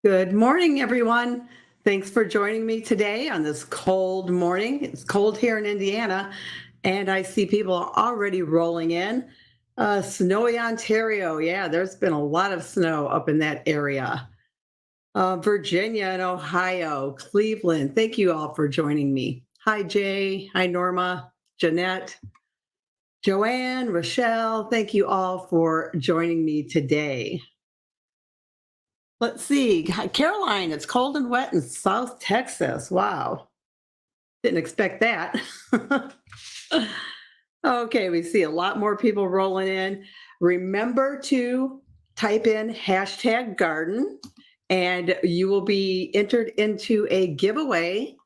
Good morning, everyone. Thanks for joining me today on this cold morning. It's cold here in Indiana, and I see people are already rolling in. Snowy Ontario. Yeah, there's been a lot of snow up in that area. Virginia and Ohio, Cleveland. Thank you all for joining me. Hi, Jay. Hi, Norma, Jeanette, Joanne, Rochelle. Thank you all for joining me today. Let's see. Hi, Caroline, it's cold and wet in South Texas. Wow. Didn't expect that. Okay, we see a lot more people rolling in. Remember to type in hashtag garden, and you will be entered into a giveaway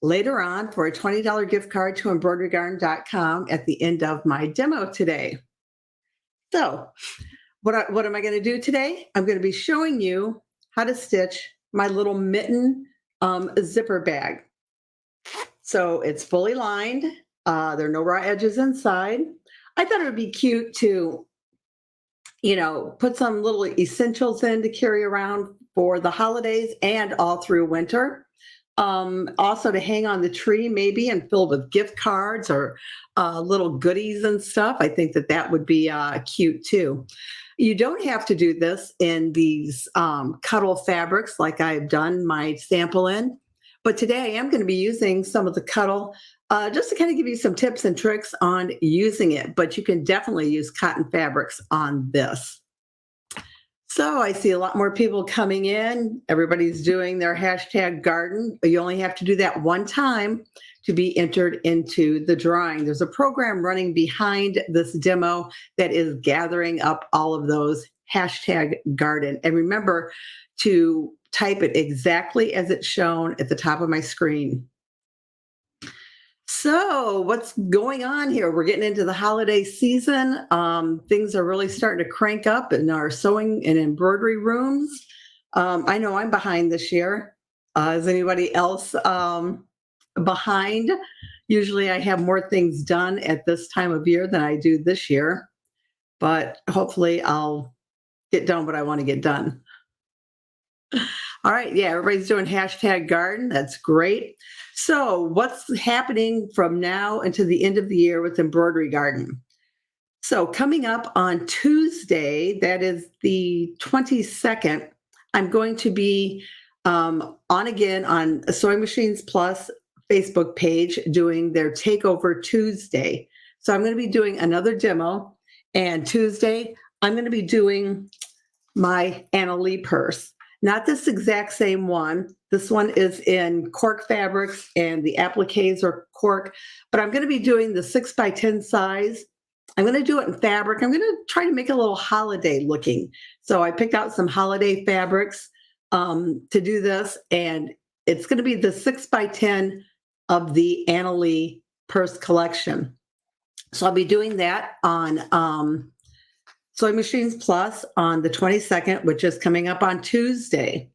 later on for a $20 gift card to embroiderygarden.com at the end of my demo today. So, what am I going to do today? I'm going to be showing you how to stitch my little mitten zipper bag. So it's fully lined. There are no raw edges inside. I thought it would be cute to, put some little essentials in to carry around for the holidays and all through winter. Also to hang on the tree maybe and filled with gift cards or little goodies and stuff. I think that would be cute too. You don't have to do this in these cuddle fabrics like I've done my sample in, but today I am going to be using some of the cuddle just to kind of give you some tips and tricks on using it, but you can definitely use cotton fabrics on this. So I see a lot more people coming in. Everybody's doing their hashtag garden. You only have to do that one time to be entered into the drawing. There's a program running behind this demo that is gathering up all of those hashtag garden. And remember to type it exactly as it's shown at the top of my screen. So what's going on here? We're getting into the holiday season. Things are really starting to crank up in our sewing and embroidery rooms. I know I'm behind this year. Is anybody else behind? Usually I have more things done at this time of year than I do this year, but hopefully I'll get done what I want to get done. All right, yeah, everybody's doing hashtag garden. That's great. So what's happening from now until the end of the year with Embroidery Garden? So coming up on Tuesday, that is the 22nd, I'm going to be on again on Sewing Machines Plus Facebook page doing their Takeover Tuesday. So I'm going to be doing another demo, and Tuesday I'm going to be doing my Anna Lee purse. Not this exact same one. This one is in cork fabrics and the appliques are cork, but I'm going to be doing the 6x10 size. I'm going to do it in fabric. I'm going to try to make it a little holiday looking. So I picked out some holiday fabrics to do this, and it's going to be the 6x10 of the Anna Lee purse collection. So I'll be doing that on Sewing Machines Plus on the 22nd, which is coming up on Tuesday.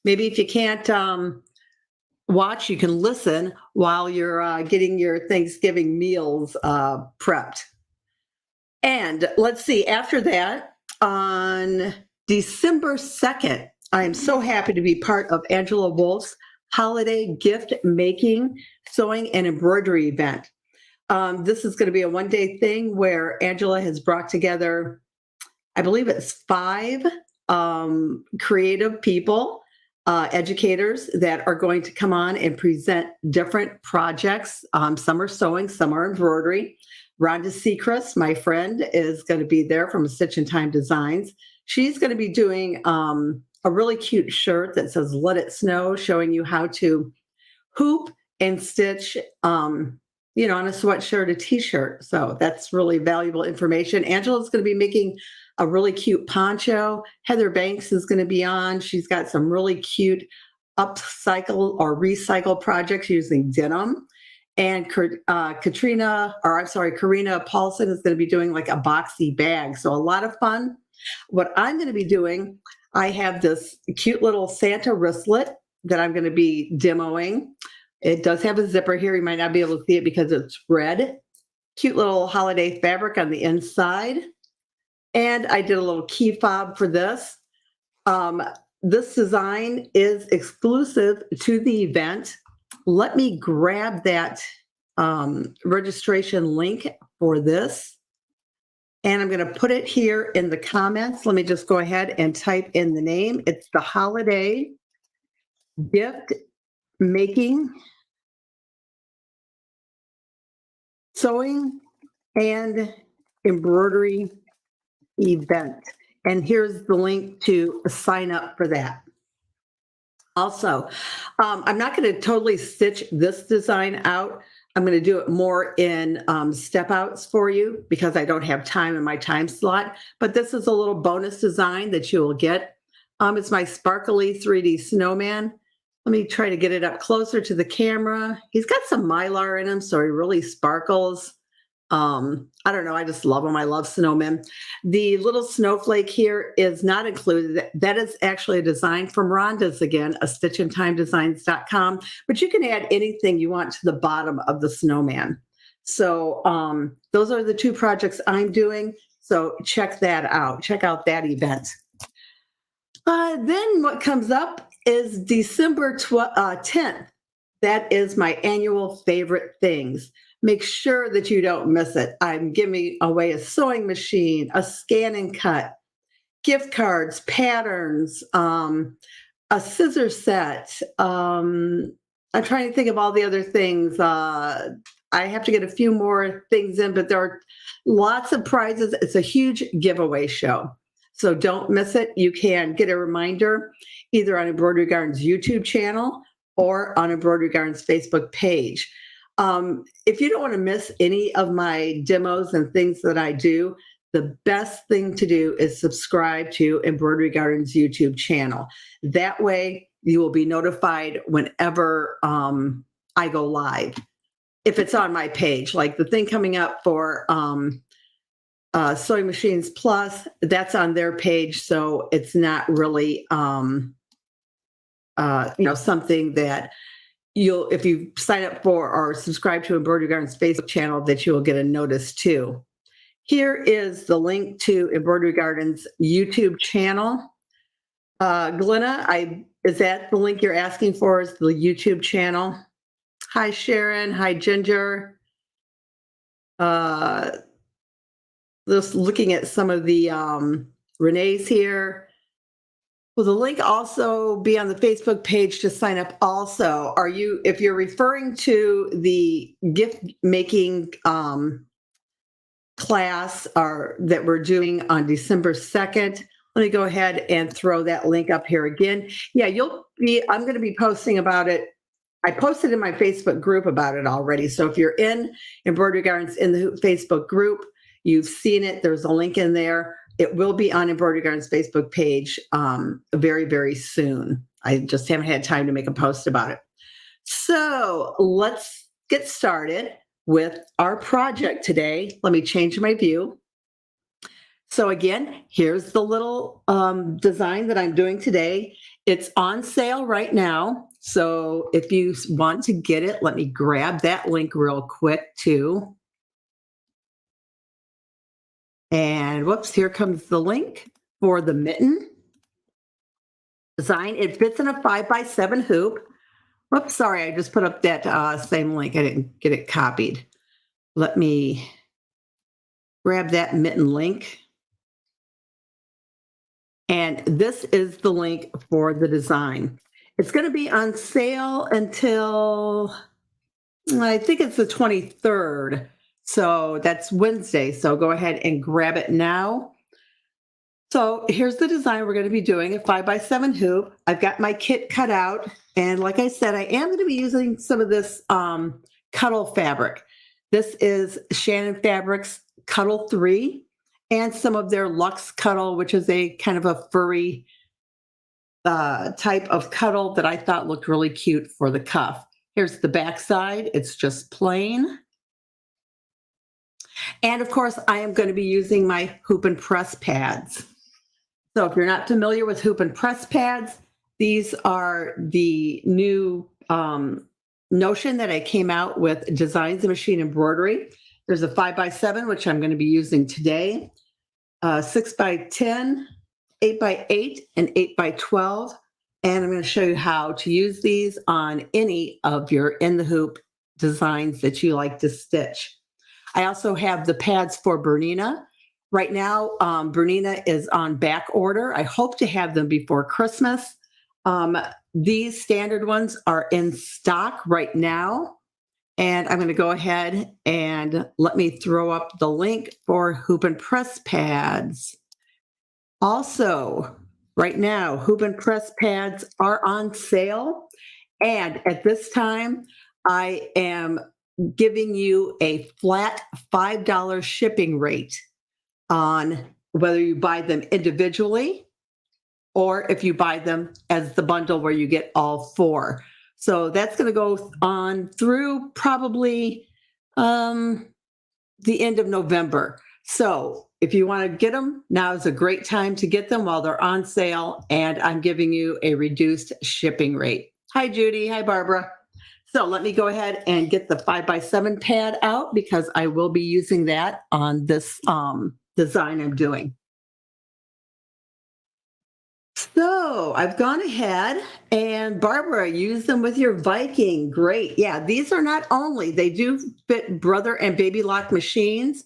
Maybe if you can't watch, you can listen while you're getting your Thanksgiving meals prepped. And let's see, after that, on December 2nd, I am so happy to be part of Angela Wolf's holiday gift making, sewing, and embroidery event. This is going to be a one-day thing where Angela has brought together, I believe it's 5 creative people, educators that are going to come on and present different projects. Some are sewing, some are embroidery. Rhonda Sechrist, my friend, is going to be there from Stitch in Time Designs. She's going to be doing a really cute shirt that says "Let It Snow," showing you how to hoop and stitch on a sweatshirt, a t-shirt. So that's really valuable information. Angela's going to be making a really cute poncho. Heather Banks is going to be on. She's got some really cute upcycle or recycle projects using denim. And Karina Paulson is going to be doing like a boxy bag. So a lot of fun. What I'm going to be doing, I have this cute little Santa wristlet that I'm going to be demoing. It does have a zipper here. You might not be able to see it because it's red. Cute little holiday fabric on the inside. And I did a little key fob for this. this design is exclusive to the event. Let me grab that registration link for this. And I'm going to put it here in the comments. Let me just go ahead and type in the name. It's the Holiday Gift Making, Sewing, and Embroidery Event. And here's the link to sign up for that. Also, I'm not going to totally stitch this design out. I'm going to do it more in step outs for you because I don't have time in my time slot. But this is a little bonus design that you will get. It's my sparkly 3D snowman. Let me try to get it up closer to the camera. He's got some mylar in him, so he really sparkles. I don't know. I just love them. I love snowmen. The little snowflake here is not included. That is actually a design from Rhonda's again, a stitchandtimedesigns.com, but you can add anything you want to the bottom of the snowman. So those are the two projects I'm doing. So check that out. Check out that event. Then what comes up is December 10th. That is my annual favorite things. Make sure that you don't miss it. I'm giving away a sewing machine, a scan and cut, gift cards, patterns, a scissor set. I'm trying to think of all the other things. I have to get a few more things in, but there are lots of prizes. It's a huge giveaway show. So don't miss it. You can get a reminder either on Embroidery Garden's YouTube channel or on Embroidery Garden's Facebook page. If you don't want to miss any of my demos and things that I do, the best thing to do is subscribe to Embroidery Garden's YouTube channel. That way you will be notified whenever I go live. If it's on my page, like the thing coming up for Sewing Machines Plus, that's on their page. So it's not really, something that if you sign up for or subscribe to Embroidery Garden's Facebook channel, that you will get a notice too. Here is the link to Embroidery Garden's YouTube channel. Glenna, is that the link you're asking for, is the YouTube channel? Hi, Sharon. Hi, Ginger. Just looking at some of the Renee's here. Will the link also be on the Facebook page to sign up also? If you're referring to the gift making class that we're doing on December 2nd, let me go ahead and throw that link up here again. Yeah, I'm going to be posting about it. I posted in my Facebook group about it already. So if you're in Embroidery Gardens in the Facebook group, you've seen it. There's a link in there. It will be on Embroidery Garden's Facebook page very, very soon. I just haven't had time to make a post about it. So let's get started with our project today. Let me change my view. So again, here's the little design that I'm doing today. It's on sale right now. So if you want to get it, let me grab that link real quick too. And whoops, here comes the link for the mitten design. It fits in a 5x7 hoop. Whoops, sorry, I just put up that same link. I didn't get it copied. Let me grab that mitten link. And this is the link for the design. It's going to be on sale until, I think it's the 23rd. So that's Wednesday. So go ahead and grab it now. So here's the design we're going to be doing, a 5x7 hoop. I've got my kit cut out. And like I said, I am going to be using some of this cuddle fabric. This is Shannon Fabrics Cuddle 3 and some of their Luxe Cuddle, which is a kind of a furry type of cuddle that I thought looked really cute for the cuff. Here's the back side. It's just plain. And of course, I am going to be using my hoop and press pads. So if you're not familiar with hoop and press pads, these are the new notion that I came out with, Designs and Machine Embroidery. There's a 5x7, which I'm going to be using today, 6x10, 8x8 and 8x12. And I'm going to show you how to use these on any of your in the hoop designs that you like to stitch. I also have the pads for Bernina. Right now, Bernina is on back order. I hope to have them before Christmas. These standard ones are in stock right now. And I'm going to go ahead and let me throw up the link for hoop and press pads. Also, right now, hoop and press pads are on sale. And at this time, I am giving you a flat $5 shipping rate on whether you buy them individually or if you buy them as the bundle where you get all four. So that's going to go on through probably the end of November. So if you want to get them, now is a great time to get them while they're on sale. And I'm giving you a reduced shipping rate. Hi, Judy. Hi, Barbara. So let me go ahead and get the 5x7 pad out because I will be using that on this design I'm doing. So I've gone ahead and Barbara, use them with your Viking. Great. Yeah, these are not only, they do fit brother and baby lock machines,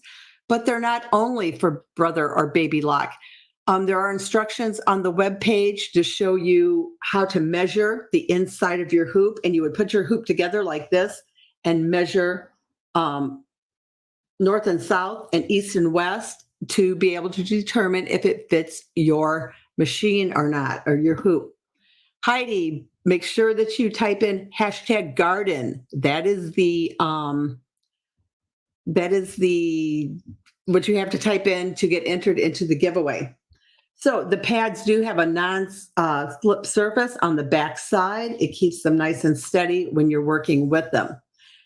but they're not only for brother or baby lock. There are instructions on the web page to show you how to measure the inside of your hoop, and you would put your hoop together like this and measure north and south and east and west to be able to determine if it fits your machine or not, or your hoop. Heidi, make sure that you type in #garden. That is the what you have to type in to get entered into the giveaway. So the pads do have a non-slip surface on the back side. It keeps them nice and steady when you're working with them.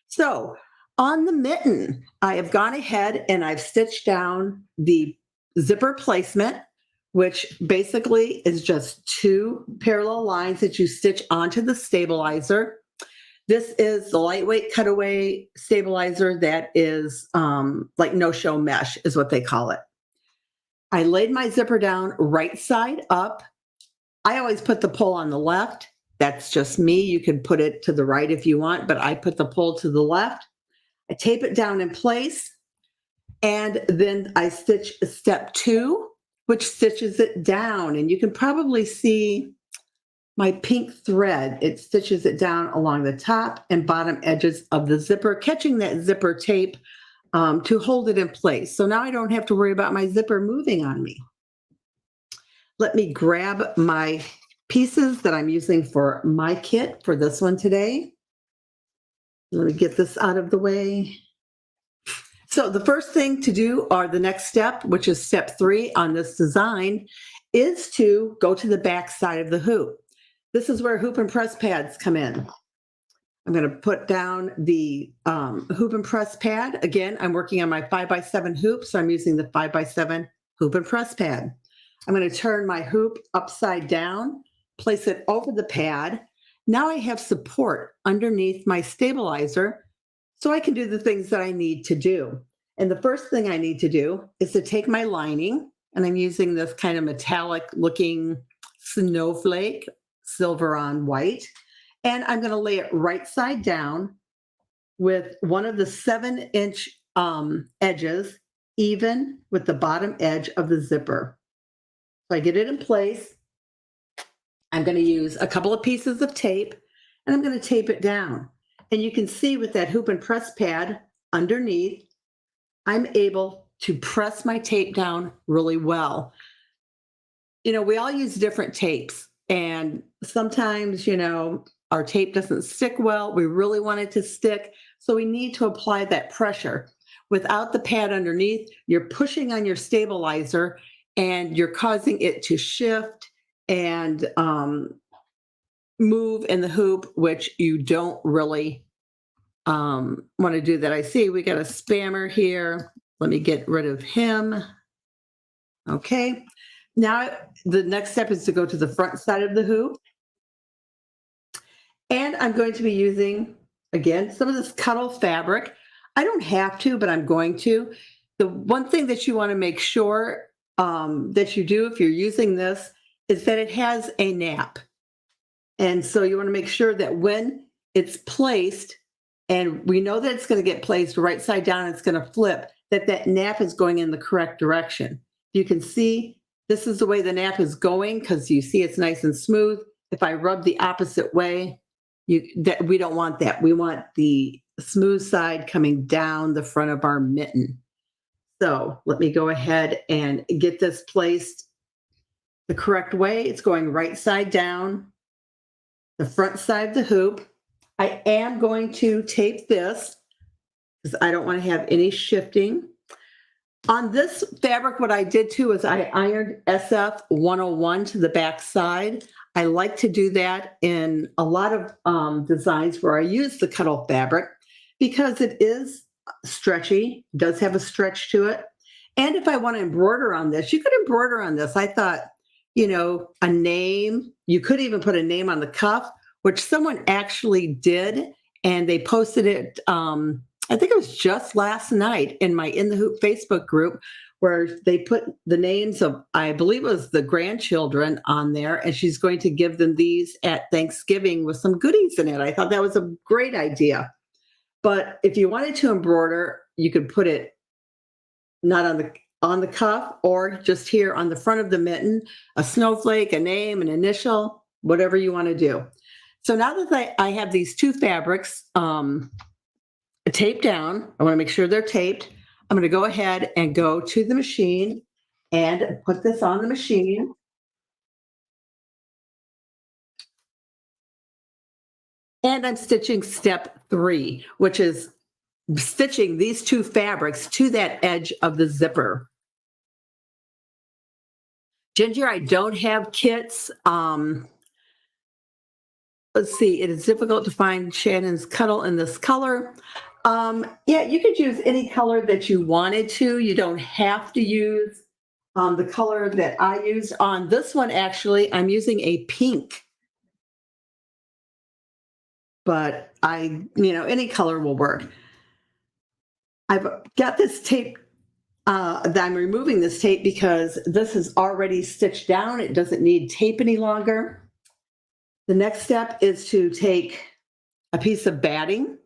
So on the mitten, I have gone ahead and I've stitched down the zipper placement, which basically is just 2 parallel lines that you stitch onto the stabilizer. This is the lightweight cutaway stabilizer that is like no-show mesh is what they call it. I laid my zipper down right side up. I always put the pull on the left. That's just me. You can put it to the right if you want, but I put the pull to the left. I tape it down in place, and then I stitch step 2, which stitches it down. And you can probably see my pink thread. It stitches it down along the top and bottom edges of the zipper, catching that zipper tape to hold it in place. So now I don't have to worry about my zipper moving on me. Let me grab my pieces that I'm using for my kit for this one today. Let me get this out of the way. So the first thing to do, or the next step, which is step 3 on this design, is to go to the back side of the hoop. This is where hoop and press pads come in. I'm going to put down the hoop and press pad. Again, I'm working on my 5x7 hoop, so I'm using the 5x7 hoop and press pad. I'm going to turn my hoop upside down, place it over the pad. Now I have support underneath my stabilizer, so I can do the things that I need to do. And the first thing I need to do is to take my lining, and I'm using this kind of metallic looking snowflake, silver on white. And I'm going to lay it right side down with one of the 7-inch edges, even with the bottom edge of the zipper. So I get it in place. I'm going to use a couple of pieces of tape, and I'm going to tape it down. And you can see with that hoop and press pad underneath, I'm able to press my tape down really well. You know, we all use different tapes, and sometimes, you know, our tape doesn't stick well. We really want it to stick, so we need to apply that pressure. Without the pad underneath, you're pushing on your stabilizer and you're causing it to shift and move in the hoop, which you don't really want to do that. I see we got a spammer here. Let me get rid of him. Okay. Now the next step is to go to the front side of the hoop. And I'm going to be using, again, some of this cuddle fabric. I don't have to, but I'm going to. The one thing that you want to make sure that you do if you're using this is that it has a nap. And so you want to make sure that when it's placed, and we know that it's going to get placed right side down, it's going to flip, that that nap is going in the correct direction. You can see this is the way the nap is going because you see it's nice and smooth. If I rub the opposite way, we don't want that. We want the smooth side coming down the front of our mitten. So let me go ahead and get this placed the correct way. It's going right side down, the front side of the hoop. I am going to tape this because I don't want to have any shifting. On this fabric, what I did too is I ironed SF 101 to the back side. I like to do that in a lot of designs where I use the cuddle fabric because it is stretchy, does have a stretch to it. And if I want to embroider on this, you could embroider on this. I thought, a name, you could even put a name on the cuff, which someone actually did, and they posted it, I think it was just last night in my In the Hoop Facebook group, where they put the names of, I believe it was the grandchildren on there, and she's going to give them these at Thanksgiving with some goodies in it. I thought that was a great idea. But if you wanted to embroider, you could put it not on the cuff or just here on the front of the mitten, a snowflake, a name, an initial, whatever you want to do. So now that I have these two fabrics taped down, I want to make sure they're taped. I'm going to go ahead and go to the machine and put this on the machine. And I'm stitching step 3, which is stitching these two fabrics to that edge of the zipper. Ginger, I don't have kits. Let's see, it is difficult to find Shannon's cuddle in this color. Yeah, you could use any color that you wanted to. You don't have to use the color that I used on this one. Actually, I'm using a pink, but any color will work. I've got this tape that I'm removing this tape because this is already stitched down. It doesn't need tape any longer. The next step is to take a piece of batting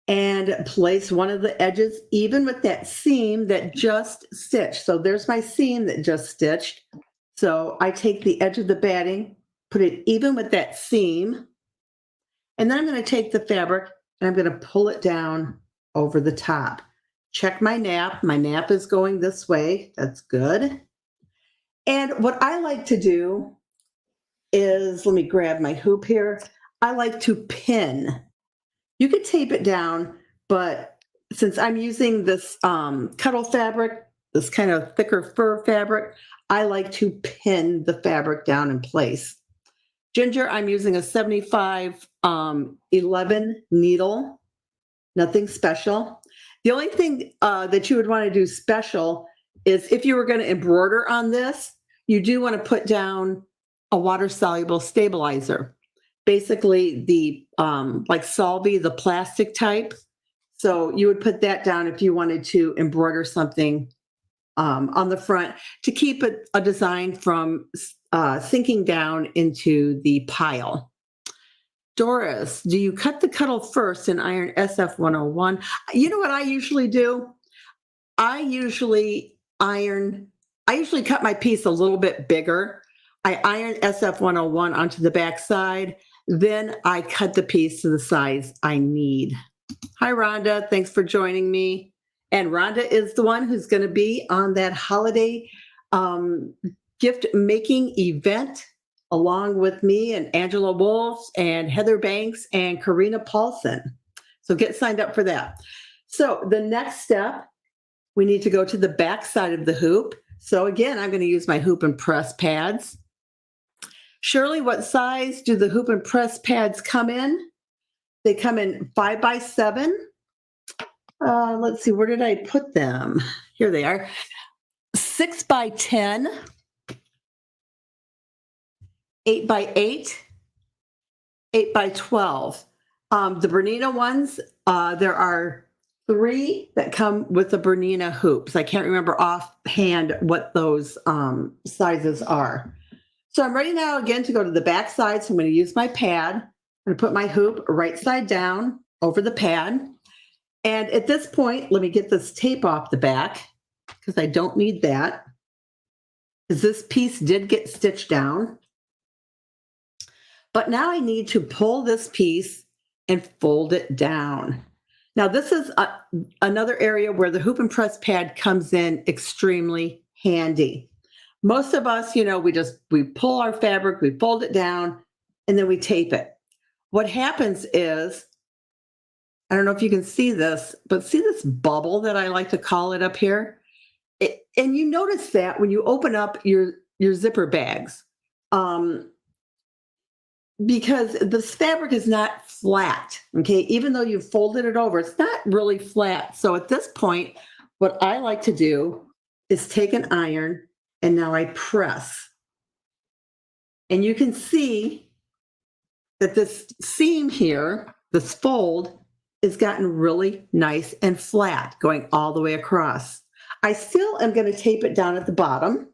and place one of the edges even with that seam that just stitched. So there's my seam that just stitched. So I take the edge of the batting, put it even with that seam, and then I'm going to take the fabric and I'm going to pull it down over the top. Check my nap. My nap is going this way. That's good. And what I like to do is, let me grab my hoop here. I like to pin. You could tape it down, but since I'm using this cuddle fabric, this kind of thicker fur fabric, I like to pin the fabric down in place. Ginger, I'm using a 75 11 needle, nothing special. The only thing that you would want to do special is if you were going to embroider on this, you do want to put down a water-soluble stabilizer. Basically the like Solvay, the plastic type. So you would put that down if you wanted to embroider something on the front to keep a design from sinking down into the pile. Doris, do you cut the cuddle first and iron SF 101? You know what I usually do? I usually cut my piece a little bit bigger. I iron SF 101 onto the back side. Then I cut the piece to the size I need. Hi, Rhonda. Thanks for joining me. And Rhonda is the one who's going to be on that holiday gift making event along with me and Angela Wolf and Heather Banks and Karina Paulson. So get signed up for that. So the next step, we need to go to the back side of the hoop. So again, I'm going to use my hoop and press pads. Shirley, what size do the hoop and press pads come in? They come in 5x7. Let's see, where did I put them? Here they are. 6x10, 8x8, 8x12. The Bernina ones, there are 3 that come with the Bernina hoops. I can't remember offhand what those sizes are. So I'm ready now again to go to the back side. So I'm going to use my pad. I'm going to put my hoop right side down over the pad. And at this point, let me get this tape off the back because I don't need that. Because this piece did get stitched down. But now I need to pull this piece and fold it down. Now this is another area where the hoop and press pad comes in extremely handy. Most of us, we pull our fabric, we fold it down, and then we tape it. What happens is, I don't know if you can see this, but see this bubble that I like to call it up here? And you notice that when you open up your zipper bags, because this fabric is not flat, okay? Even though you've folded it over, it's not really flat. So at this point, what I like to do is take an iron and now I press. And you can see that this seam here, this fold, has gotten really nice and flat going all the way across. I still am going to tape it down at the bottom.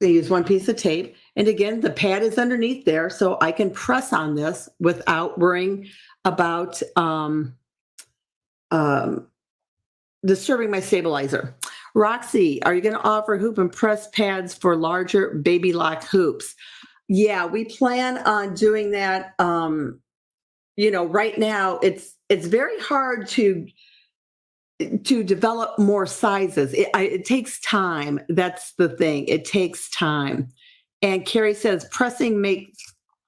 I use one piece of tape. And again, the pad is underneath there, so I can press on this without worrying about disturbing my stabilizer. Roxy, are you going to offer hoop and press pads for larger baby lock hoops? Yeah, we plan on doing that. Right now it's very hard to develop more sizes. It takes time. That's the thing. It takes time. And Carrie says pressing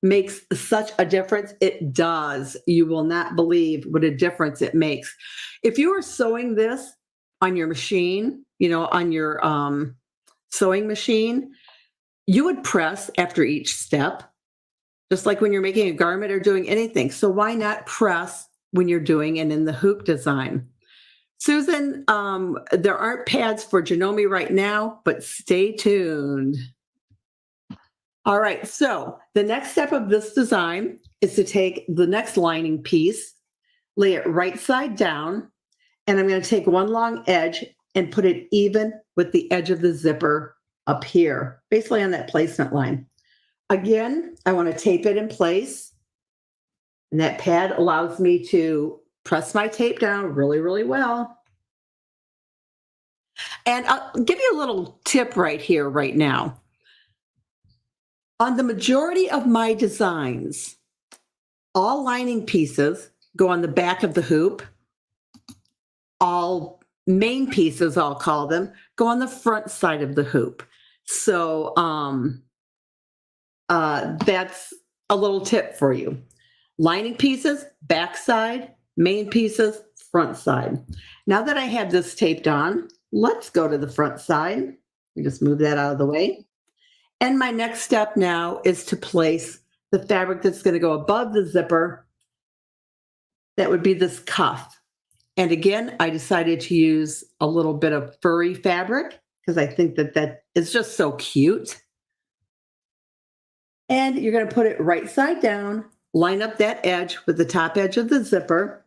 makes such a difference. It does. You will not believe what a difference it makes. If you are sewing this on your machine, on your sewing machine, you would press after each step, just like when you're making a garment or doing anything. So why not press when you're doing it in the hoop design? Susan, there aren't pads for Janome right now, but stay tuned. All right, so the next step of this design is to take the next lining piece, lay it right side down, and I'm going to take one long edge and put it even with the edge of the zipper up here, basically on that placement line. Again, I want to tape it in place, and that pad allows me to press my tape down really, really well. And I'll give you a little tip right here, right now. On the majority of my designs, all lining pieces go on the back of the hoop. All main pieces, I'll call them, go on the front side of the hoop. So that's a little tip for you. Lining pieces, back side, main pieces, front side. Now that I have this taped on, let's go to the front side. We just move that out of the way. And my next step now is to place the fabric that's going to go above the zipper. That would be this cuff. And again, I decided to use a little bit of furry fabric because I think that is just so cute. And you're going to put it right side down, line up that edge with the top edge of the zipper.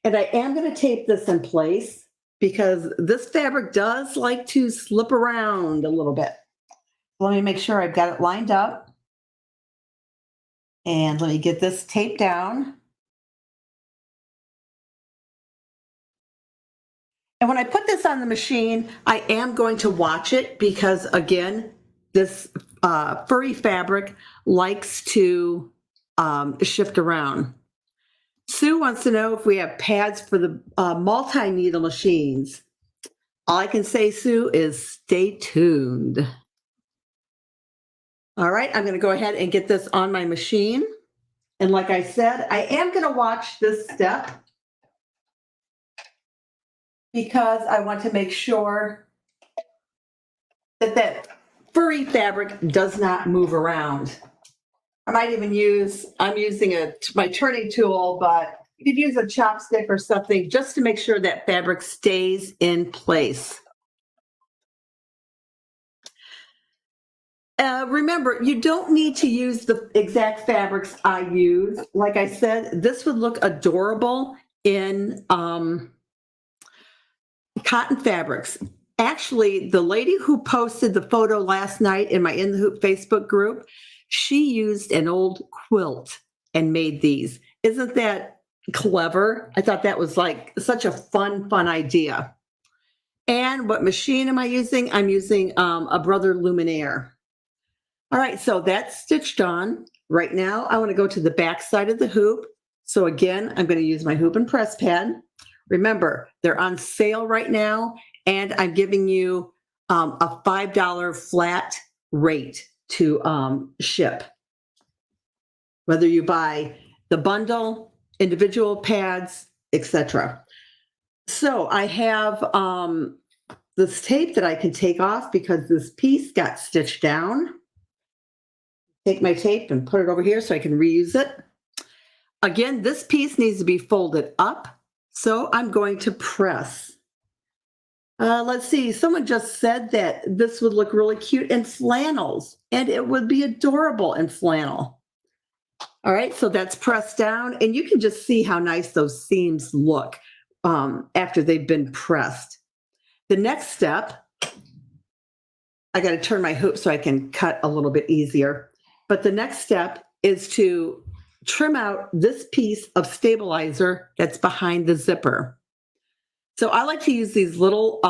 And I am going to tape this in place because this fabric does like to slip around a little bit. Let me make sure I've got it lined up. And let me get this taped down. And when I put this on the machine, I am going to watch it because, again, this furry fabric likes to shift around. Sue wants to know if we have pads for the multi-needle machines. All I can say, Sue, is stay tuned. All right, I'm going to go ahead and get this on my machine. And like I said, I am going to watch this step because I want to make sure that furry fabric does not move around. I might even I'm using my turning tool, but you could use a chopstick or something just to make sure that fabric stays in place. Remember, you don't need to use the exact fabrics I use. Like I said, this would look adorable in cotton fabrics. Actually, the lady who posted the photo last night in my In the Hoop Facebook group, she used an old quilt and made these. Isn't that clever? I thought that was like such a fun idea. And what machine am I using? I'm using a Brother Luminaire. All right, so that's stitched on. Right now, I want to go to the back side of the hoop. So again, I'm going to use my hoop and press pad. Remember, they're on sale right now, and I'm giving you a $5 flat rate to ship. Whether you buy the bundle, individual pads, etc. So I have this tape that I can take off because this piece got stitched down. Take my tape and put it over here so I can reuse it. Again, this piece needs to be folded up, so I'm going to press. Let's see, someone just said that this would look really cute in flannels, and it would be adorable in flannel. All right, so that's pressed down, and you can just see how nice those seams look after they've been pressed. The next step, I got to turn my hoop so I can cut a little bit easier. But the next step is to trim out this piece of stabilizer that's behind the zipper. So I like to use these little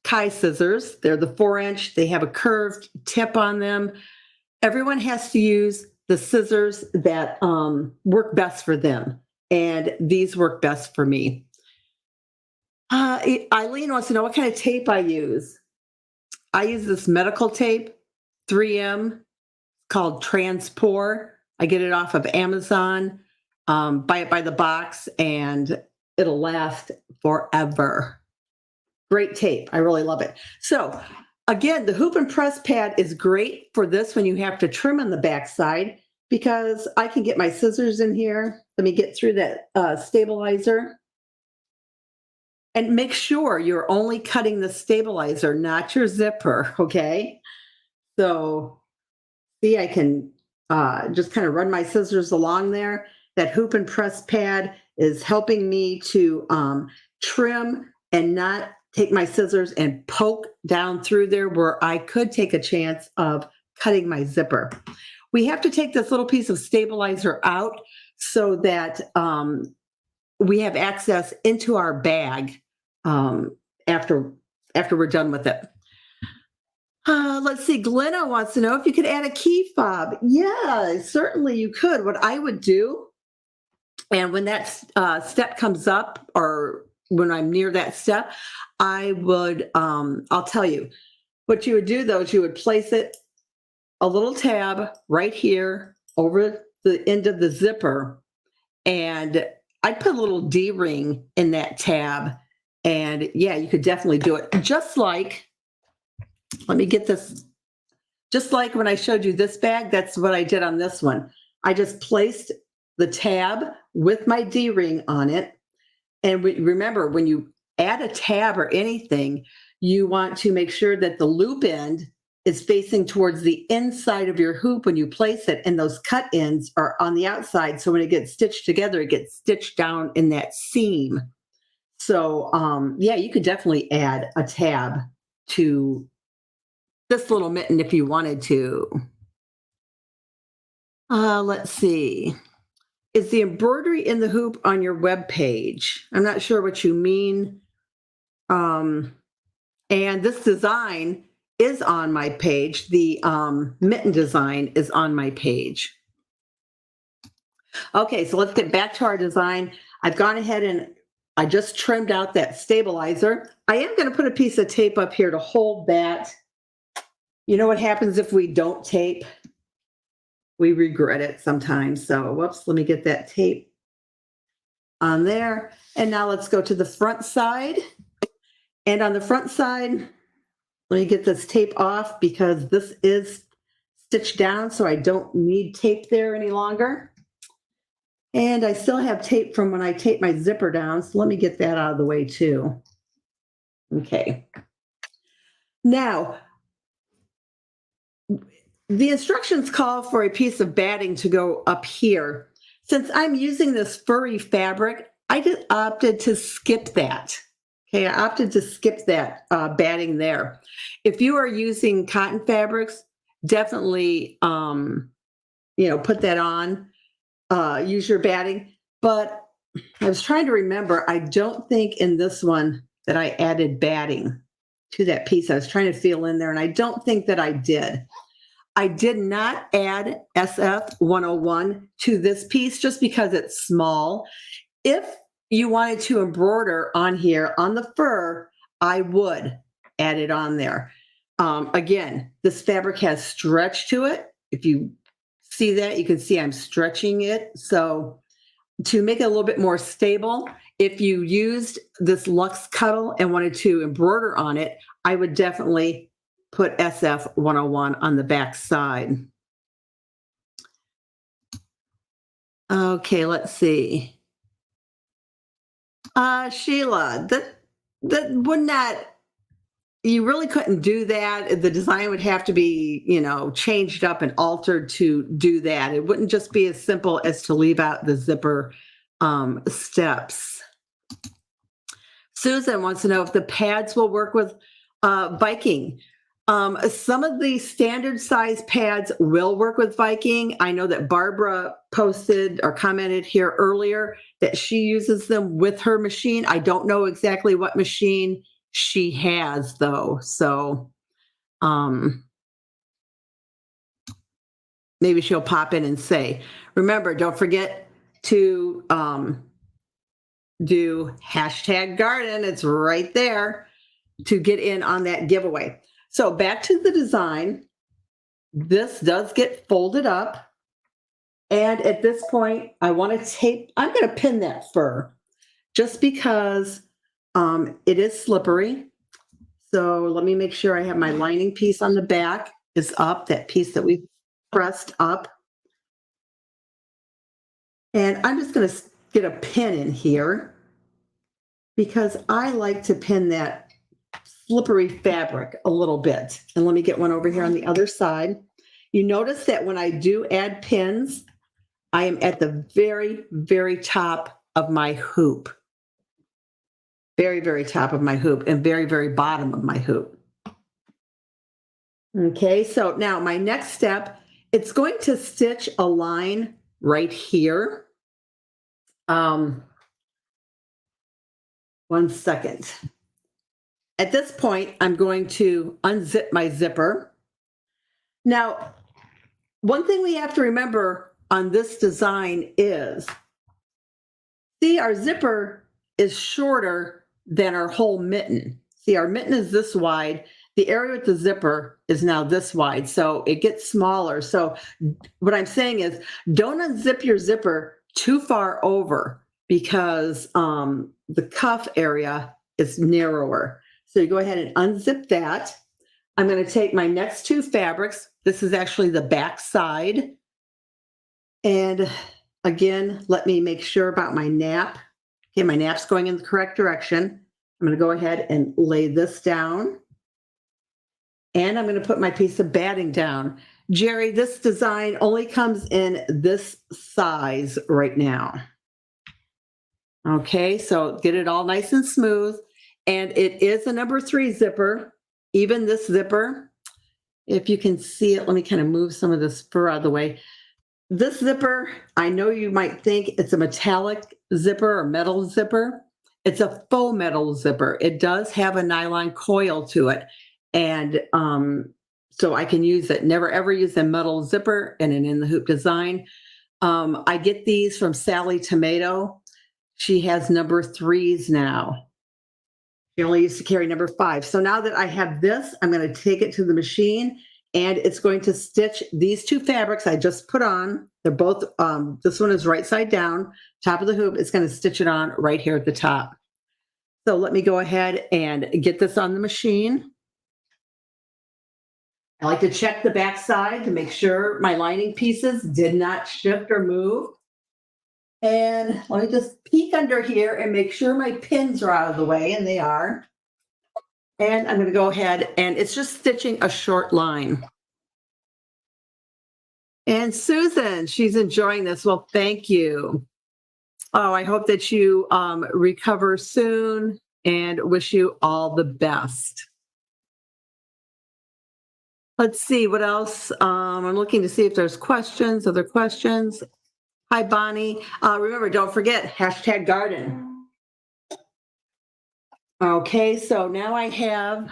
Kai scissors. They're the 4-inch. They have a curved tip on them. Everyone has to use the scissors that work best for them. And these work best for me. Eileen wants to know what kind of tape I use. I use this medical tape, 3M, called Transport. I get it off of Amazon, buy it by the box, and it'll last forever. Great tape. I really love it. So again, the hoop and press pad is great for this when you have to trim on the back side, because I can get my scissors in here. Let me get through that stabilizer. And make sure you're only cutting the stabilizer, not your zipper, okay? So see, I can just kind of run my scissors along there. That hoop and press pad is helping me to trim and not take my scissors and poke down through there where I could take a chance of cutting my zipper. We have to take this little piece of stabilizer out so that we have access into our bag after we're done with it. Let's see, Glenna wants to know if you could add a key fob. Yeah, certainly you could. What I would do, and when that step comes up, or when I'm near that step, I would, I'll tell you, what you would do though is you would place it, a little tab right here over the end of the zipper, and I'd put a little D-ring in that tab, and yeah, you could definitely do it. Just like, let me get this, just like when I showed you this bag, that's what I did on this one. I just placed the tab with my D-ring on it. And remember, when you add a tab or anything, you want to make sure that the loop end is facing towards the inside of your hoop when you place it, and those cut ends are on the outside. So when it gets stitched together, it gets stitched down in that seam. So yeah, you could definitely add a tab to this little mitten if you wanted to. Let's see. Is the embroidery in the hoop on your web page? I'm not sure what you mean. And this design is on my page. The mitten design is on my page. Okay, so let's get back to our design. I've gone ahead and I just trimmed out that stabilizer. I am going to put a piece of tape up here to hold that. You know what happens if we don't tape? We regret it sometimes. So whoops, let me get that tape on there. And now let's go to the front side. And on the front side, let me get this tape off because this is stitched down, so I don't need tape there any longer. And I still have tape from when I taped my zipper down, so let me get that out of the way too. Okay. Now, the instructions call for a piece of batting to go up here. Since I'm using this furry fabric, I just opted to skip that. Okay, I opted to skip that batting there. If you are using cotton fabrics, definitely put that on, use your batting. But I was trying to remember, I don't think in this one that I added batting to that piece. I was trying to feel in there, and I don't think that I did. I did not add SF 101 to this piece just because it's small. If you wanted to embroider on here on the fur, I would add it on there. Again, this fabric has stretch to it. If you see that, you can see I'm stretching it. So to make it a little bit more stable, if you used this Luxe Cuddle and wanted to embroider on it, I would definitely put SF 101 on the back side. Okay, let's see. Sheila, that would not, you really couldn't do that. The design would have to be, changed up and altered to do that. It wouldn't just be as simple as to leave out the zipper steps. Susan wants to know if the pads will work with Viking. Some of the standard size pads will work with Viking. I know that Barbara posted or commented here earlier that she uses them with her machine. I don't know exactly what machine she has though. So maybe she'll pop in and say, remember, don't forget to do #garden. It's right there to get in on that giveaway. So back to the design. This does get folded up. And at this point, I want to tape, I'm going to pin that fur just because it is slippery. So let me make sure I have my lining piece on the back is up, that piece that we pressed up. And I'm just going to get a pin in here because I like to pin that slippery fabric a little bit. And let me get one over here on the other side. You notice that when I do add pins, I am at the very, very top of my hoop. Very, very top of my hoop and very, very bottom of my hoop. Okay, so now my next step, it's going to stitch a line right here. 1 second. At this point, I'm going to unzip my zipper. Now, one thing we have to remember on this design is, see, our zipper is shorter than our whole mitten. See, our mitten is this wide. The area with the zipper is now this wide, so it gets smaller. So what I'm saying is, don't unzip your zipper too far over because the cuff area is narrower. So you go ahead and unzip that. I'm going to take my next two fabrics. This is actually the back side. And again, let me make sure about my nap. Okay, my nap's going in the correct direction. I'm going to go ahead and lay this down. And I'm going to put my piece of batting down. Jerry, this design only comes in this size right now. Okay, so get it all nice and smooth. And it is a number 3 zipper, even this zipper. If you can see it, let me kind of move some of this fur out of the way. This zipper, I know you might think it's a metallic zipper or metal zipper. It's a faux metal zipper. It does have a nylon coil to it. And so I can use it. Never ever use a metal zipper in an in the hoop design. I get these from Sally Tomato. She has number 3s now. She only used to carry number 5. So now that I have this, I'm going to take it to the machine and it's going to stitch these two fabrics I just put on. They're both, this one is right side down, top of the hoop. It's going to stitch it on right here at the top. So let me go ahead and get this on the machine. I like to check the back side to make sure my lining pieces did not shift or move. And let me just peek under here and make sure my pins are out of the way, and they are. And I'm going to go ahead and it's just stitching a short line. And Susan, she's enjoying this. Well, thank you. Oh, I hope that you recover soon and wish you all the best. Let's see what else. I'm looking to see if there's questions, other questions. Hi, Bonnie. Remember, don't forget, hashtag garden. Okay, so now I have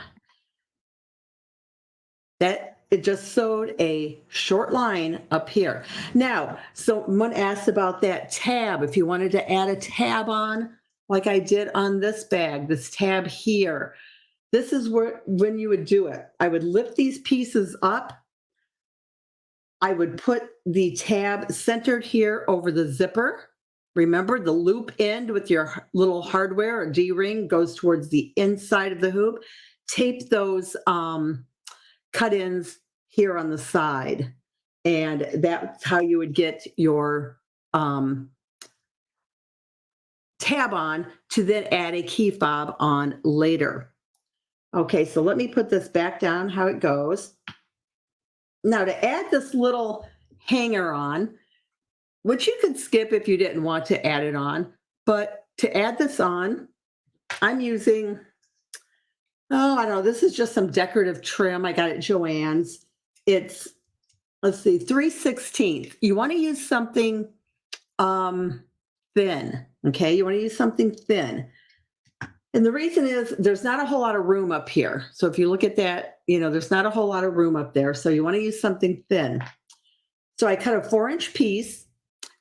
that. It just sewed a short line up here. Now, someone asked about that tab. If you wanted to add a tab on, like I did on this bag, this tab here, this is when you would do it. I would lift these pieces up. I would put the tab centered here over the zipper. Remember, the loop end with your little hardware or D-ring goes towards the inside of the hoop. Tape those cut-ins here on the side. And that's how you would get your tab on to then add a key fob on later. Okay, so let me put this back down how it goes. Now to add this little hanger on, which you could skip if you didn't want to add it on, but to add this on, I'm using, I don't know, this is just some decorative trim. I got at Joann's. It's, let's see, 3/16. You want to use something thin, okay? You want to use something thin. And the reason is there's not a whole lot of room up here. So if you look at that, there's not a whole lot of room up there. So you want to use something thin. So I cut a 4-inch piece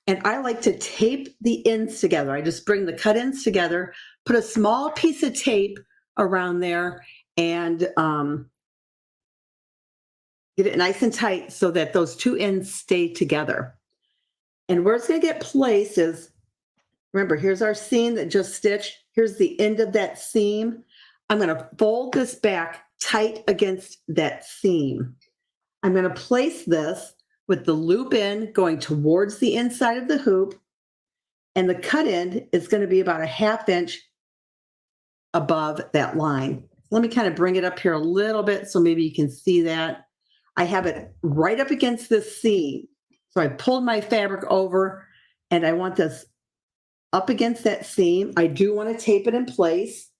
and I like to tape the ends together. I just bring the cut ends together, put a small piece of tape around there and get it nice and tight so that those two ends stay together. And where it's going to get placed is, remember, here's our seam that just stitched. Here's the end of that seam. I'm going to fold this back tight against that seam. I'm going to place this with the loop end going towards the inside of the hoop. And the cut end is going to be about a 1/2 inch above that line. Let me kind of bring it up here a little bit so maybe you can see that. I have it right up against this seam. So I pulled my fabric over and I want this up against that seam. I do want to tape it in place.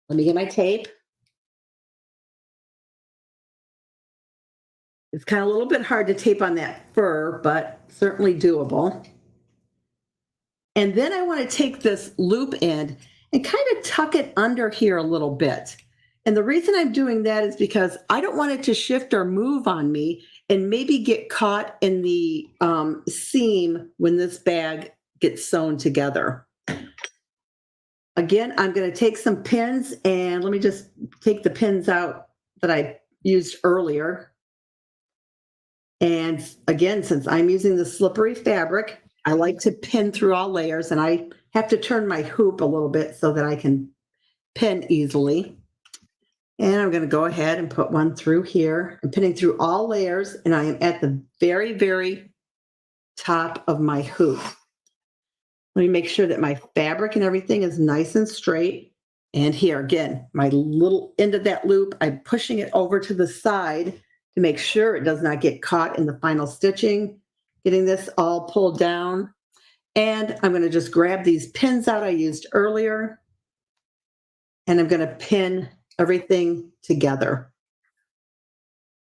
Let me get my tape. It's kind of a little bit hard to tape on that fur, but certainly doable. And then I want to take this loop end and kind of tuck it under here a little bit. And the reason I'm doing that is because I don't want it to shift or move on me and maybe get caught in the seam when this bag gets sewn together. Again, I'm going to take some pins and let me just take the pins out that I used earlier. And again, since I'm using the slippery fabric, I like to pin through all layers and I have to turn my hoop a little bit so that I can pin easily. And I'm going to go ahead and put one through here. I'm pinning through all layers and I am at the very, very top of my hoop. Let me make sure that my fabric and everything is nice and straight. And here again, my little end of that loop, I'm pushing it over to the side to make sure it does not get caught in the final stitching. Getting this all pulled down. And I'm going to just grab these pins out I used earlier. And I'm going to pin everything together.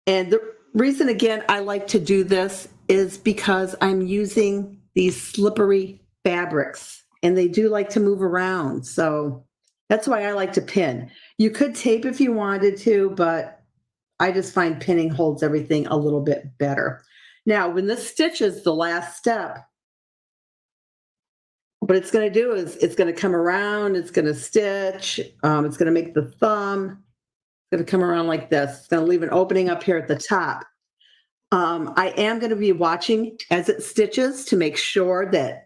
And the reason, again, I like to do this is because I'm using these slippery fabrics and they do like to move around. So that's why I like to pin. You could tape if you wanted to, but I just find pinning holds everything a little bit better. Now, when this stitch is the last step, what it's going to do is it's going to come around, it's going to stitch, it's going to make the thumb, it's going to come around like this. It's going to leave an opening up here at the top. I am going to be watching as it stitches to make sure that,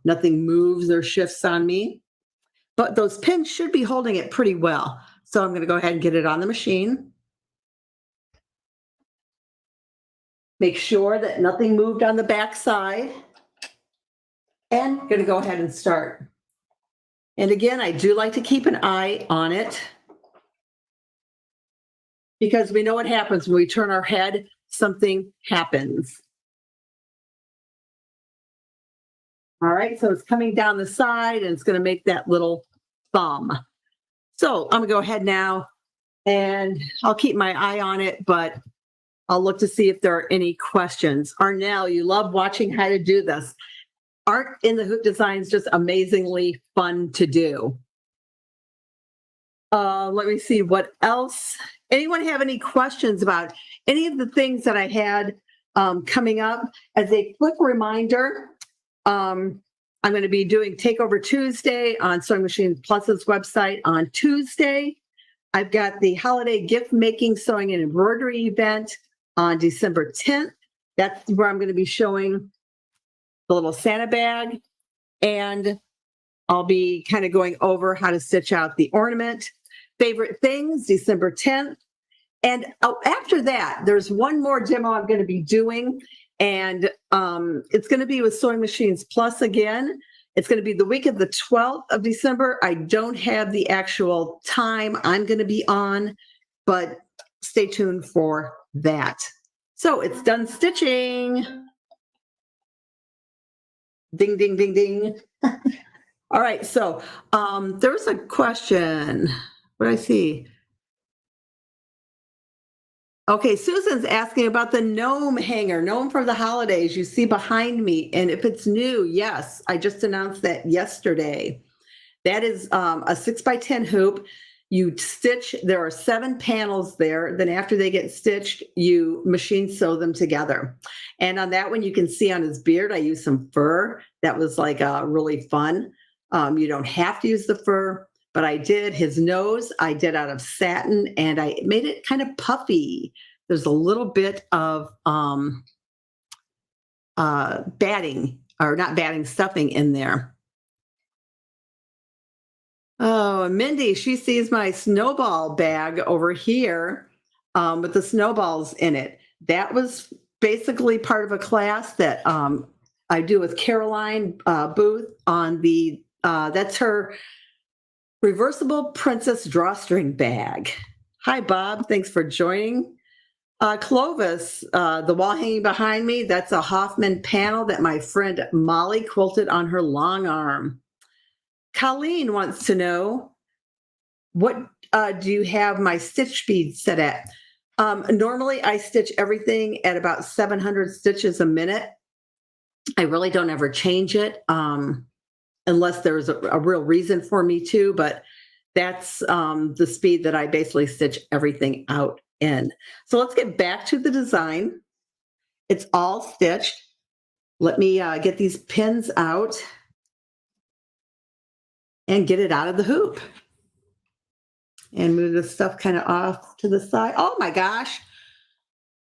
nothing moves or shifts on me. But those pins should be holding it pretty well. So I'm going to go ahead and get it on the machine. Make sure that nothing moved on the back side. And I'm going to go ahead and start. And again, I do like to keep an eye on it because we know what happens when we turn our head. something happens. All right, so it's coming down the side and it's going to make that little thumb. So I'm going to go ahead now and I'll keep my eye on it, but I'll look to see if there are any questions. Arnell, you love watching how to do this. Art in the hoop design is just amazingly fun to do. Let me see what else. Anyone have any questions about any of the things that I had coming up? As a quick reminder, I'm going to be doing Takeover Tuesday on Sewing Machine Plus's website on Tuesday. I've got the holiday gift making, sewing, and embroidery event on December 10th. That's where I'm going to be showing the little Santa bag, and I'll be kind of going over how to stitch out the ornament. Favorite things, December 10th. And after that, there's one more demo I'm going to be doing, and it's going to be with Sewing Machines Plus again. It's going to be the week of the 12th of December. I don't have the actual time I'm going to be on, but stay tuned for that. So it's done stitching. Ding, ding, ding, ding. All right, so there's a question. What do I see? Okay, Susan's asking about the gnome hanger, gnome for the holidays you see behind me. And if it's new, yes, I just announced that yesterday. That is a 6x10 hoop. You stitch, there are 7 panels there. Then after they get stitched, you machine sew them together. And on that one, you can see on his beard, I used some fur. That was like really fun. You don't have to use the fur, but I did. His nose, I did out of satin, and I made it kind of puffy. There's a little bit of batting, or not batting, stuffing in there. Oh, Mindy, she sees my snowball bag over here with the snowballs in it. That was basically part of a class that I do with Caroline Booth on the, that's her reversible princess drawstring bag. Hi, Bob. Thanks for joining. Clovis, the wall hanging behind me, that's a Hoffman panel that my friend Molly quilted on her long arm. Colleen wants to know, what do you have my stitch speed set at? Normally, I stitch everything at about 700 stitches a minute. I really don't ever change it unless there's a real reason for me to, but that's the speed that I basically stitch everything out in. So let's get back to the design. It's all stitched. Let me get these pins out and get it out of the hoop. And move this stuff kind of off to the side. Oh my gosh.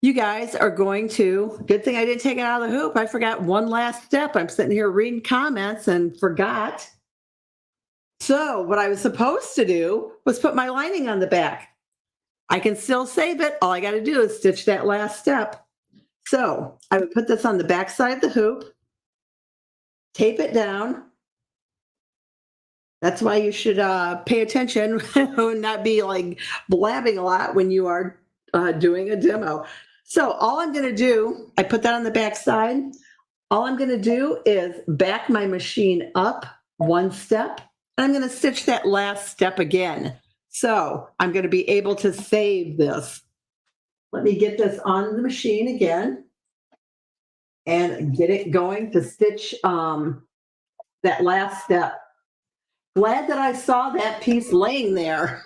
You guys are going to, good thing I didn't take it out of the hoop. I forgot one last step. I'm sitting here reading comments and forgot. So what I was supposed to do was put my lining on the back. I can still save it. All I got to do is stitch that last step. So I would put this on the back side of the hoop, tape it down. That's why you should pay attention and not be like blabbing a lot when you are doing a demo. So all I'm going to do, I put that on the back side. All I'm going to do is back my machine up one step. And I'm going to stitch that last step again. So I'm going to be able to save this. Let me get this on the machine again and get it going to stitch that last step. Glad that I saw that piece laying there.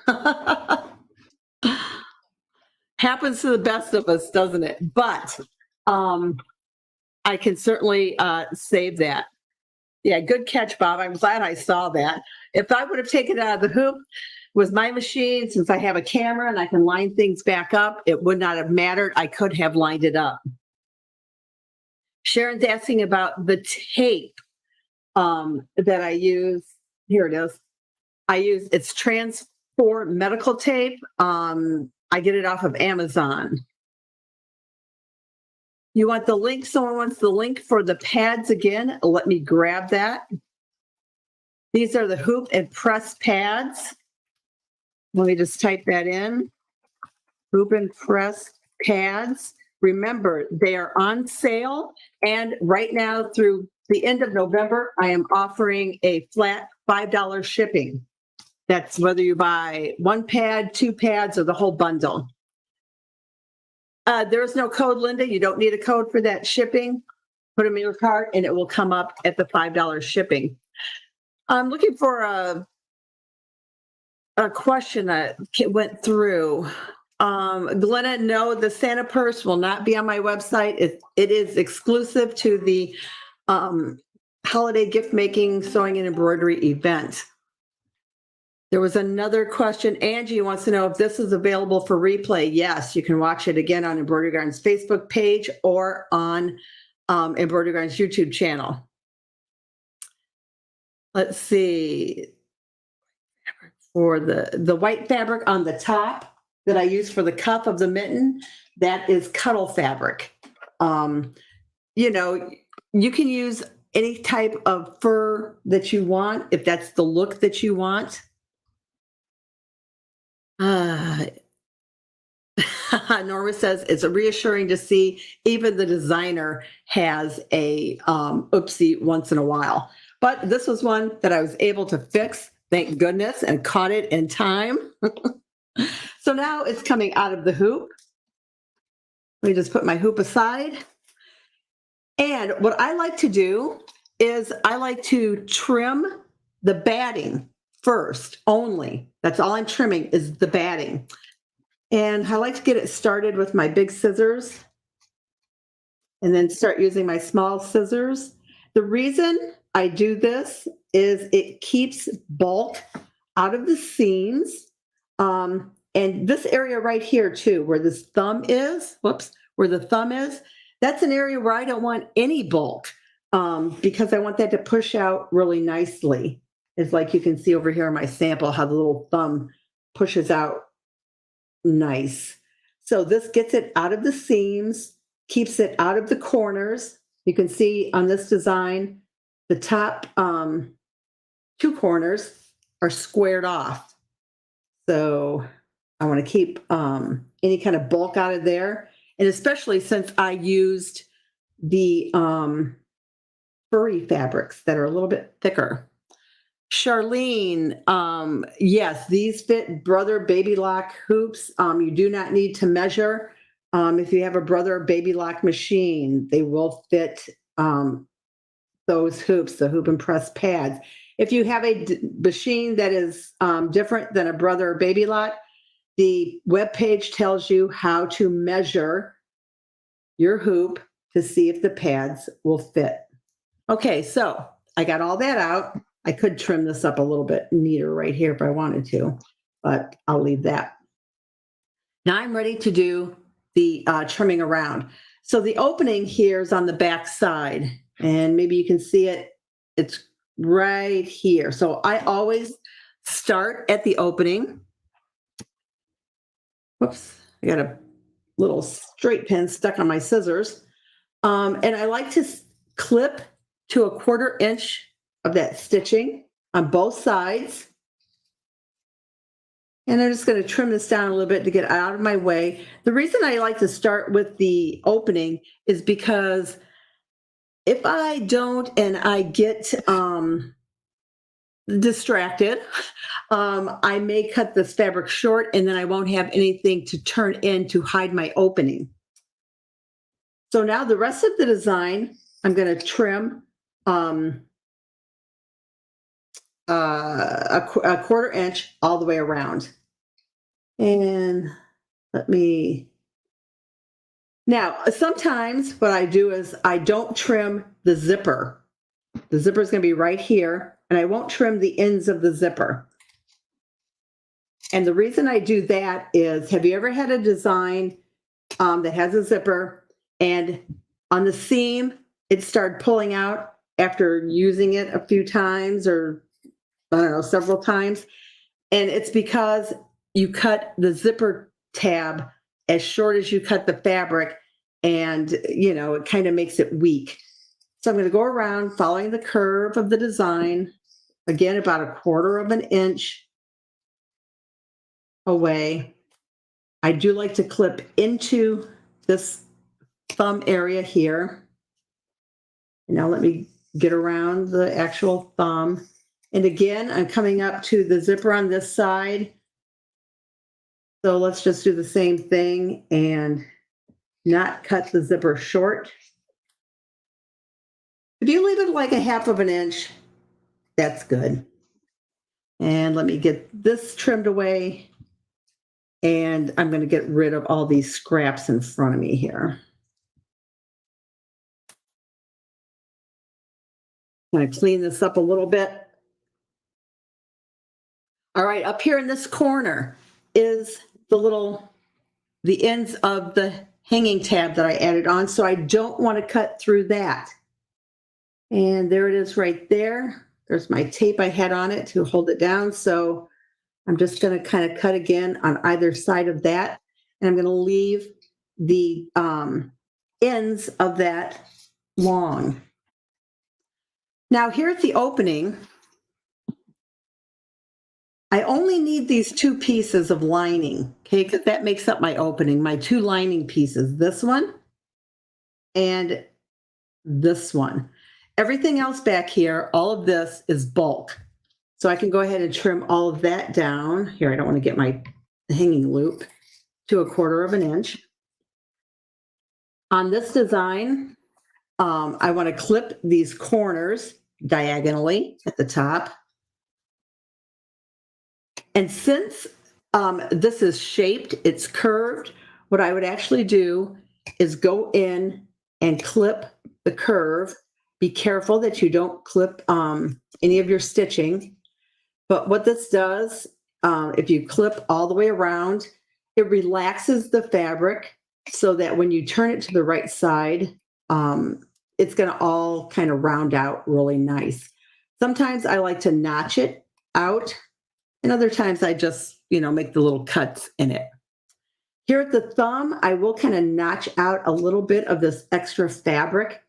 Happens to the best of us, doesn't it? But I can certainly save that. Yeah, good catch, Bob. I'm glad I saw that. If I would have taken it out of the hoop with my machine, since I have a camera and I can line things back up, it would not have mattered. I could have lined it up. Sharon's asking about the tape that I use. Here it is. It's Transform medical tape. I get it off of Amazon. You want the link? Someone wants the link for the pads again. Let me grab that. These are the hoop and press pads. Let me just type that in. Hoop and press pads. Remember, they are on sale. And right now through the end of November, I am offering a flat $5 shipping. That's whether you buy one pad, two pads, or the whole bundle. There is no code, Linda. You don't need a code for that shipping. Put them in your cart and it will come up at the $5 shipping. I'm looking for a question that went through. Glenna, no, the Santa purse will not be on my website. It is exclusive to the holiday gift making, sewing, and embroidery event. There was another question. Angie wants to know if this is available for replay. Yes, you can watch it again on Embroidery Garden's Facebook page or on Embroidery Garden's YouTube channel. Let's see. For the white fabric on the top that I use for the cuff of the mitten, that is cuddle fabric. You know, you can use any type of fur that you want if that's the look that you want. Norma says it's reassuring to see even the designer has a oopsie once in a while. But this was one that I was able to fix, thank goodness, and caught it in time. So now it's coming out of the hoop. Let me just put my hoop aside. And what I like to do is I like to trim the batting first only. That's all I'm trimming is the batting. And I like to get it started with my big scissors and then start using my small scissors. The reason I do this is it keeps bulk out of the seams. And this area right here too, where this thumb is, where the thumb is, that's an area where I don't want any bulk because I want that to push out really nicely. It's like you can see over here in my sample how the little thumb pushes out nice. So this gets it out of the seams, keeps it out of the corners. You can see on this design, the top two corners are squared off. So I want to keep any kind of bulk out of there. And especially since I used the furry fabrics that are a little bit thicker. Charlene, yes, these fit Brother Baby Lock hoops. You do not need to measure. If you have a Brother Baby Lock machine, they will fit those hoops, the hoop and press pads. If you have a machine that is different than a Brother Baby Lock, the webpage tells you how to measure your hoop to see if the pads will fit. Okay, so I got all that out. I could trim this up a little bit neater right here if I wanted to, but I'll leave that. Now I'm ready to do the trimming around. So the opening here is on the back side, and maybe you can see it. It's right here. So I always start at the opening. Whoops, I got a little straight pin stuck on my scissors. And I like to clip to 1/4 inch of that stitching on both sides. And I'm just going to trim this down a little bit to get out of my way. The reason I like to start with the opening is because if I don't and I get distracted, I may cut this fabric short and then I won't have anything to turn in to hide my opening. So now the rest of the design, I'm going to trim a 1/4 inch all the way around. And now sometimes what I do is I don't trim the zipper. The zipper is going to be right here, and I won't trim the ends of the zipper. And the reason I do that is, have you ever had a design that has a zipper and on the seam, it started pulling out after using it a few times or I don't know, several times. And it's because you cut the zipper tab as short as you cut the fabric and, you know, it kind of makes it weak. So I'm going to go around following the curve of the design, again, about 1/4 inch away. I do like to clip into this thumb area here. Now let me get around the actual thumb. And again, I'm coming up to the zipper on this side. So let's just do the same thing and not cut the zipper short. If you leave it like a half of an inch, that's good. And let me get this trimmed away. And I'm going to get rid of all these scraps in front of me here. I'm going to clean this up a little bit. All right, up here in this corner is the ends of the hanging tab that I added on. So I don't want to cut through that. And there it is right there. There's my tape I had on it to hold it down. So I'm just going to kind of cut again on either side of that. And I'm going to leave the ends of that long. Now here at the opening, I only need these two pieces of lining, okay, because that makes up my opening, my two lining pieces, this one and this one. Everything else back here, all of this is bulk. So I can go ahead and trim all of that down. Here, I don't want to get my hanging loop to 1/4 of an inch. On this design, I want to clip these corners diagonally at the top. And since this is shaped, it's curved, what I would actually do is go in and clip the curve. Be careful that you don't clip any of your stitching. But what this does, if you clip all the way around, it relaxes the fabric so that when you turn it to the right side, it's going to all kind of round out really nice. Sometimes I like to notch it out, and other times I just, make the little cuts in it. Here at the thumb, I will kind of notch out a little bit of this extra fabric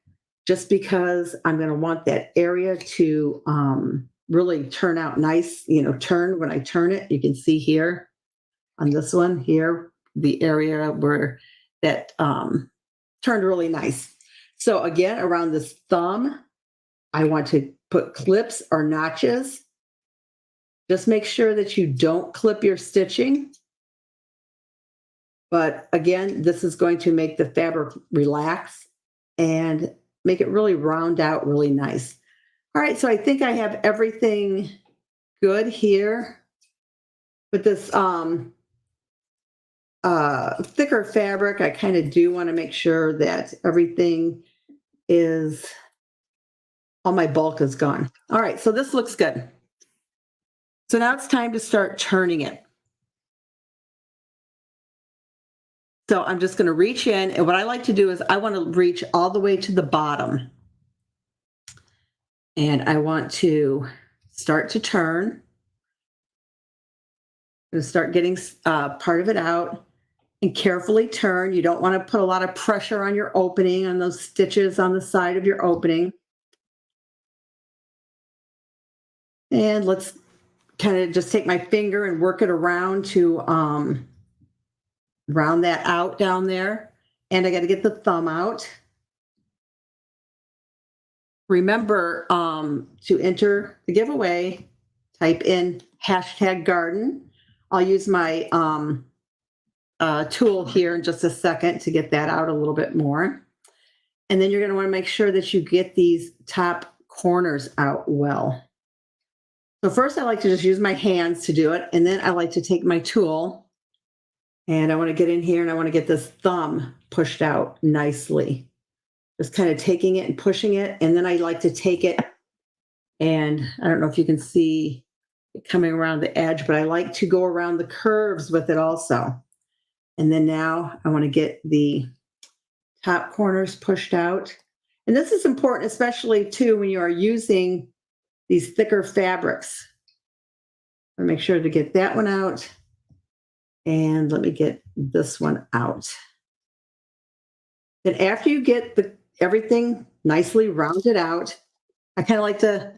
just because I'm going to want that area to really turn out nice, turn when I turn it. You can see here on this one here, the area where that turned really nice. So again, around this thumb, I want to put clips or notches. Just make sure that you don't clip your stitching. But again, this is going to make the fabric relax and make it really round out really nice. All right, so I think I have everything good here. With this thicker fabric, I kind of do want to make sure that everything is, all my bulk is gone. All right, so this looks good. So now it's time to start turning it. So I'm just going to reach in, and what I like to do is I want to reach all the way to the bottom. And I want to start to turn. I'm going to start getting part of it out and carefully turn. You don't want to put a lot of pressure on your opening, on those stitches on the side of your opening. And let's kind of just take my finger and work it around to round that out down there. And I got to get the thumb out. Remember to enter the giveaway, type in #garden. I'll use my tool here in just a second to get that out a little bit more. And then you're going to want to make sure that you get these top corners out well. So first I like to just use my hands to do it. And then I like to take my tool and I want to get in here and I want to get this thumb pushed out nicely. Just kind of taking it and pushing it. And then I like to take it, and I don't know if you can see it coming around the edge, but I like to go around the curves with it also. And then now I want to get the top corners pushed out. And this is important, especially too, when you are using these thicker fabrics. I'll make sure to get that one out. And let me get this one out. Then after you get everything nicely rounded out, I kind of like to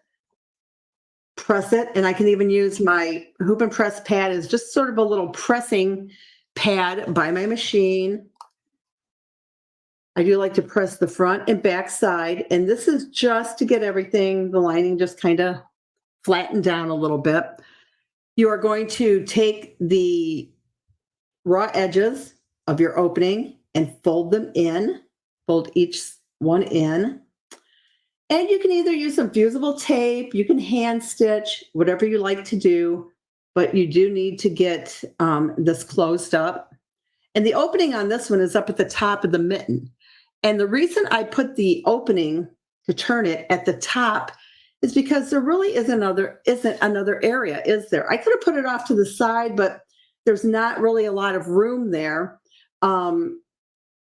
press it, and I can even use my hoop and press pad as just sort of a little pressing pad by my machine. I do like to press the front and back side, and this is just to get everything, the lining just kind of flattened down a little bit. You are going to take the raw edges of your opening and fold them in, fold each one in. And you can either use some fusible tape, you can hand stitch, whatever you like to do, but you do need to get this closed up. And the opening on this one is up at the top of the mitten. And the reason I put the opening to turn it at the top is because there really isn't another area, is there? I could have put it off to the side, but there's not really a lot of room there. And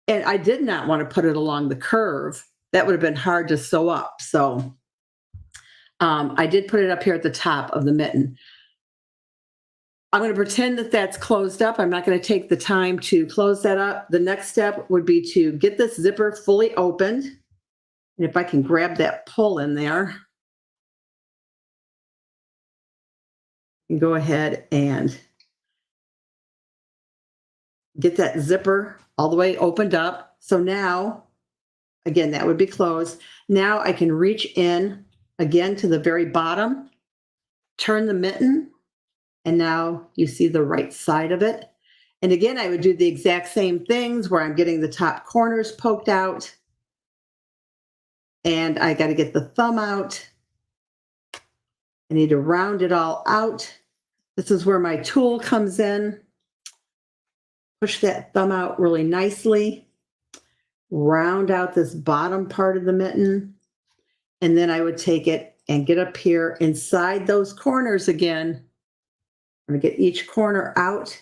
I did not want to put it along the curve. That would have been hard to sew up. So I did put it up here at the top of the mitten. I'm going to pretend that that's closed up. I'm not going to take the time to close that up. The next step would be to get this zipper fully opened. And if I can grab that pull in there, and go ahead and get that zipper all the way opened up. So now, again, that would be closed. Now I can reach in again to the very bottom, turn the mitten, and now you see the right side of it. And again, I would do the exact same things where I'm getting the top corners poked out. And I got to get the thumb out. I need to round it all out. This is where my tool comes in. Push that thumb out really nicely. Round out this bottom part of the mitten. And then I would take it and get up here inside those corners again. I'm going to get each corner out.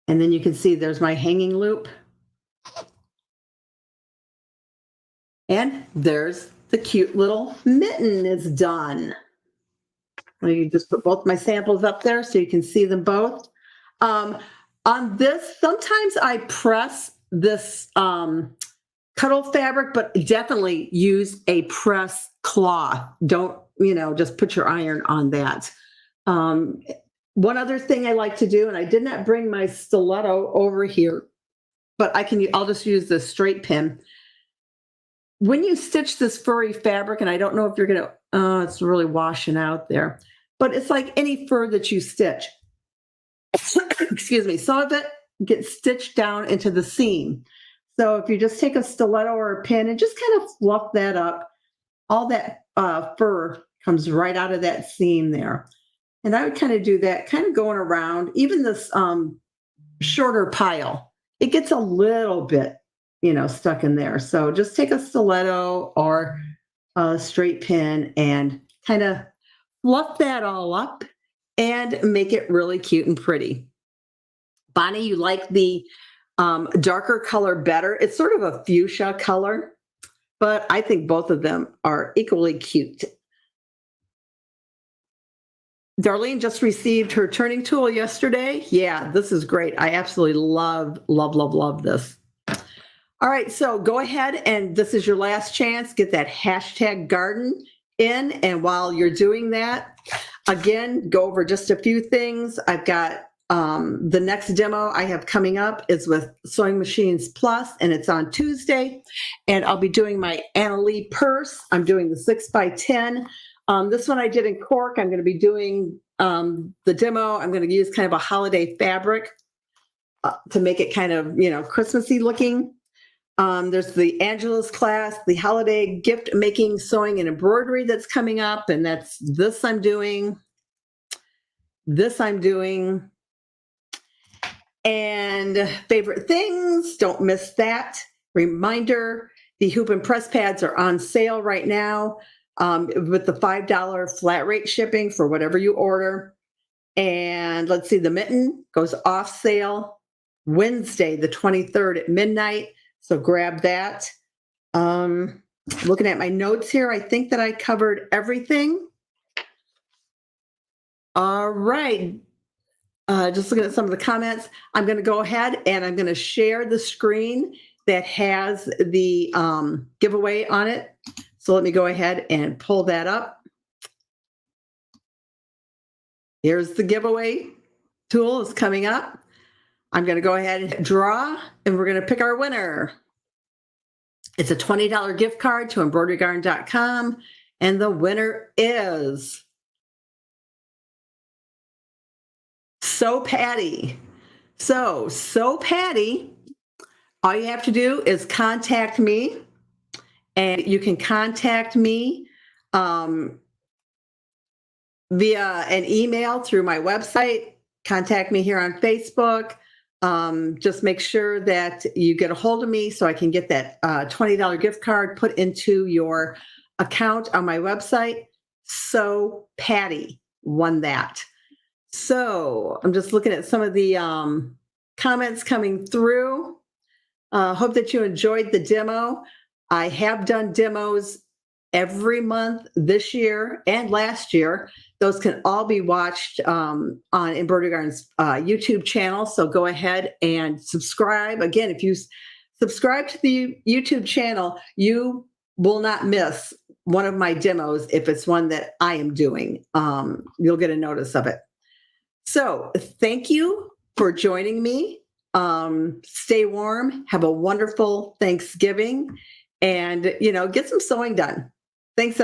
And then you can see there's my hanging loop. And there's the cute little mitten is done. Let me just put both my samples up there so you can see them both. On this, sometimes I press this cuddle fabric, but definitely use a press cloth. Don't, just put your iron on that. One other thing I like to do, and I did not bring my stiletto over here, but I'll just use the straight pin. When you stitch this furry fabric, and I don't know if you're going to, it's really washing out there, but it's like any fur that you stitch. Excuse me, some of it gets stitched down into the seam. So if you just take a stiletto or a pin and just kind of fluff that up, all that fur comes right out of that seam there. And I would kind of do that, kind of going around, even this shorter pile, it gets a little bit, stuck in there. So just take a stiletto or a straight pin and kind of fluff that all up and make it really cute and pretty. Bonnie, you like the darker color better. It's sort of a fuchsia color, but I think both of them are equally cute. Darlene just received her turning tool yesterday. Yeah, this is great. I absolutely love, love, love, love this. All right, so go ahead and this is your last chance. Get that hashtag garden in. And while you're doing that, again, go over just a few things. I've got the next demo I have coming up is with Sewing Machines Plus, and it's on Tuesday. And I'll be doing my Anna Lee purse. I'm doing the 6x10. This one I did in cork. I'm going to be doing the demo. I'm going to use kind of a holiday fabric to make it kind of, Christmassy looking. There's the Angela's class, the holiday gift making, sewing, and embroidery that's coming up. And that's this I'm doing. This I'm doing. And favorite things, don't miss that. Reminder, the hoop and press pads are on sale right now with the $5 flat rate shipping for whatever you order. And let's see, the mitten goes off sale Wednesday, the 23rd at midnight. So grab that. Looking at my notes here, I think that I covered everything. All right. Just looking at some of the comments, I'm going to go ahead and I'm going to share the screen that has the giveaway on it. So let me go ahead and pull that up. Here's the giveaway tool is coming up. I'm going to go ahead and draw, and we're going to pick our winner. It's a $20 gift card to embroiderygarden.com. And the winner is So Patty. So Patty, all you have to do is contact me, and you can contact me um, via an email through my website. Contact me here on Facebook. Just make sure that you get a hold of me so I can get that $20 gift card put into your account on my website. So Patty won that. So I'm just looking at some of the comments coming through. Hope that you enjoyed the demo. I have done demos every month this year and last year. Those can all be watched on Embroidery Garden's YouTube channel. So go ahead and subscribe. Again, if you subscribe to the YouTube channel, you will not miss one of my demos if it's one that I am doing. You'll get a notice of it. So thank you for joining me. Stay warm. Have a wonderful Thanksgiving, and get some sewing done. Thanks.